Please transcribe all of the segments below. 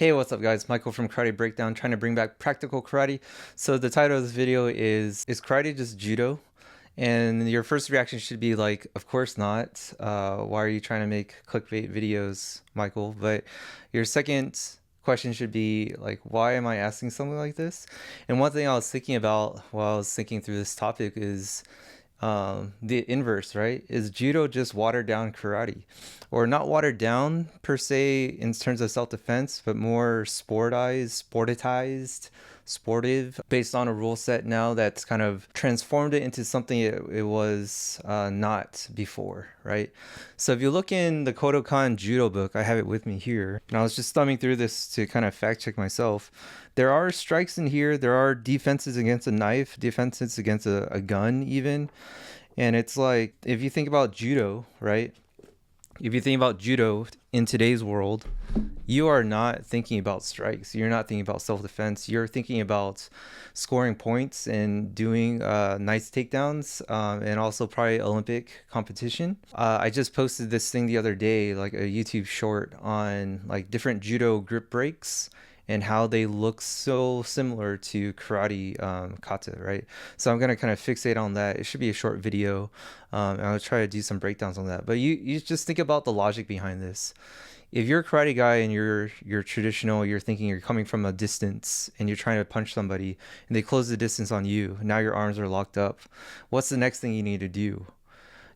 Hey, what's up guys? Michael from Karate Breakdown, trying to bring back practical karate. So the title of this video is karate just judo? And your first reaction should be like, of course not. Why are you trying to make clickbait videos, Michael? But your second question should be like, why am I asking something like this? And one thing I was thinking about while I was thinking through this topic is the inverse, right? Is judo just watered down karate? Or not watered down per se in terms of self-defense, but more sportized, sportive, based on a rule set now that's kind of transformed it into something it was not before, right? So if you look in the Kodokan Judo book, I have it with me here, and I was just thumbing through this to kind of fact check myself. There are strikes in here. There are defenses against a knife, defenses against a gun even. And it's like, if you think about judo, right? If you think about judo in today's world, you are not thinking about strikes. You're not thinking about self-defense. You're thinking about scoring points and doing nice takedowns, and also probably Olympic competition. I just posted this thing the other day, like a YouTube short on like different judo grip breaks and how they look so similar to karate kata, right? So I'm gonna kind of fixate on that. It should be a short video. And I'll try to do some breakdowns on that. But you just think about the logic behind this. If you're a karate guy and you're traditional, you're thinking you're coming from a distance and you're trying to punch somebody and they close the distance on you. Now your arms are locked up. What's the next thing you need to do?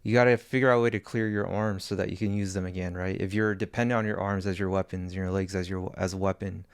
You got to figure out a way to clear your arms so that you can use them again, right? If you're dependent on your arms as your weapons, your legs as a weapon.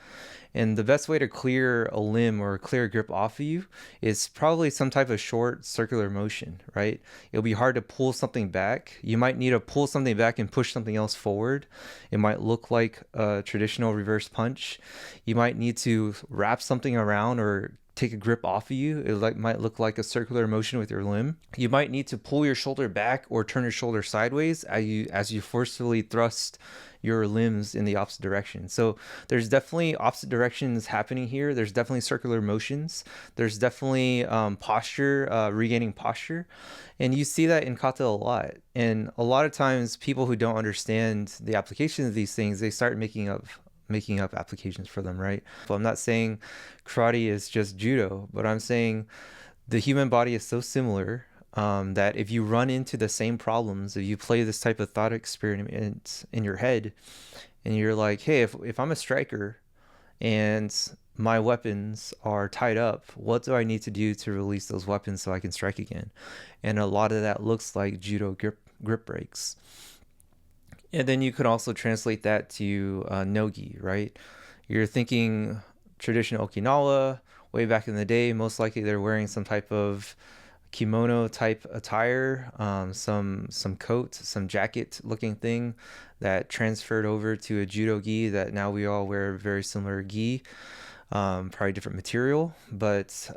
And the best way to clear a limb or clear a grip off of you is probably some type of short circular motion, right? It'll be hard to pull something back. You might need to pull something back and push something else forward. It might look like a traditional reverse punch. You might need to wrap something around or take a grip off of you. It might look like a circular motion with your limb. You might need to pull your shoulder back or turn your shoulder sideways as you forcefully thrust your limbs in the opposite direction. So there's definitely opposite directions happening here. There's definitely circular motions. There's definitely posture, regaining posture. And you see that in kata a lot. And a lot of times people who don't understand the application of these things, they start making up applications for them, right? So I'm not saying karate is just judo, but I'm saying the human body is so similar that if you run into the same problems, if you play this type of thought experiment in your head and you're like, hey, if I'm a striker and my weapons are tied up, what do I need to do to release those weapons so I can strike again? And a lot of that looks like judo grip breaks. And then you could also translate that to nogi, right? You're thinking traditional Okinawa, way back in the day, most likely they're wearing some type of kimono type attire, some coat, some jacket looking thing that transferred over to a judo gi that now we all wear very similar gi, probably different material, but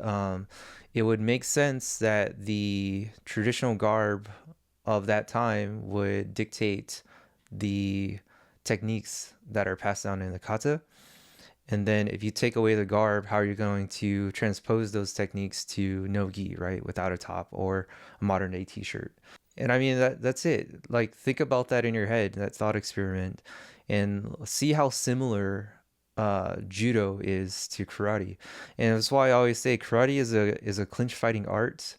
it would make sense that the traditional garb of that time would dictate the techniques that are passed down in the kata. And then if you take away the garb, how are you going to transpose those techniques to no gi, right? Without a top or a modern day t-shirt. And I mean, that's it. Like, think about that in your head, that thought experiment, and see how similar judo is to karate. And that's why I always say karate is a clinch fighting art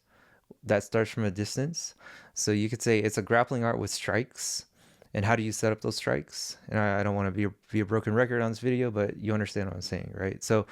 that starts from a distance. So you could say it's a grappling art with strikes. And how do you set up those strikes? And I don't want to be a broken record on this video, but you understand what I'm saying, right? So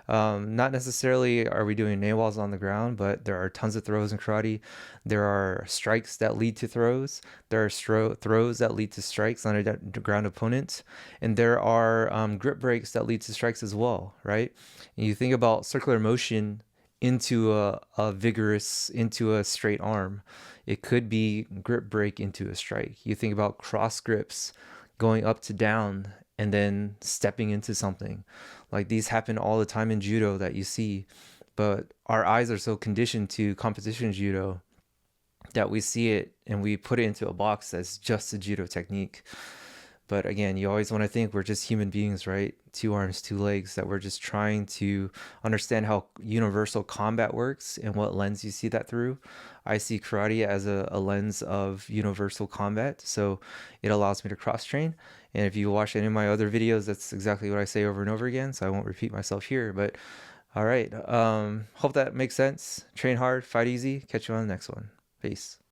not necessarily are we doing nail walls on the ground, but there are tons of throws in karate. There are strikes that lead to throws. There are throws that lead to strikes on a ground opponent. And there are grip breaks that lead to strikes as well, right? And you think about circular motion into into a straight arm. It could be grip break into a strike. You think about cross grips going up to down and then stepping into something. Like, these happen all the time in judo that you see, but our eyes are so conditioned to competition judo that we see it and we put it into a box that's just a judo technique. But again, you always want to think we're just human beings, right? Two arms, two legs, that we're just trying to understand how universal combat works and what lens you see that through. I see karate as a lens of universal combat, so it allows me to cross train. And if you watch any of my other videos, that's exactly what I say over and over again, so I won't repeat myself here. But all right, hope that makes sense. Train hard, fight easy. Catch you on the next one. Peace.